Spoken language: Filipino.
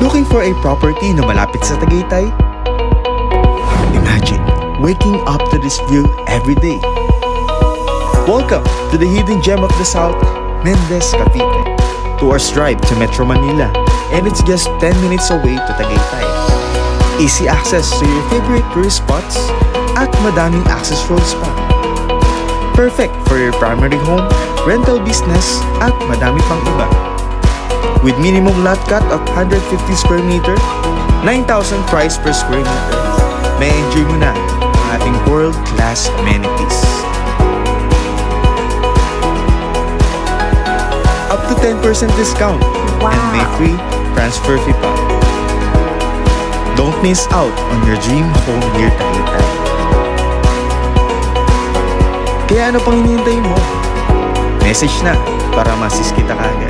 Looking for a property na malapit sa Tagaytay? Imagine waking up to this view every day. Welcome to the hidden gem of the South, Mendez, Cavite. 2 hours drive to Metro Manila, and it's just 10 minutes away to Tagaytay. Easy access to your favorite tourist spots at madaming access roads pa. Perfect for your primary home, rental business, at madami pang iba. With minimum lot cut of 150 square meter, 9,000 price per square meter, may enjoy mo na ang ating world-class amenities. Up to 10% discount and may free transfer fee pa. Don't miss out on your dream home near Tagaytay. Kaya ano pang hinihintay mo? Message na para ma-assist kita kaagad.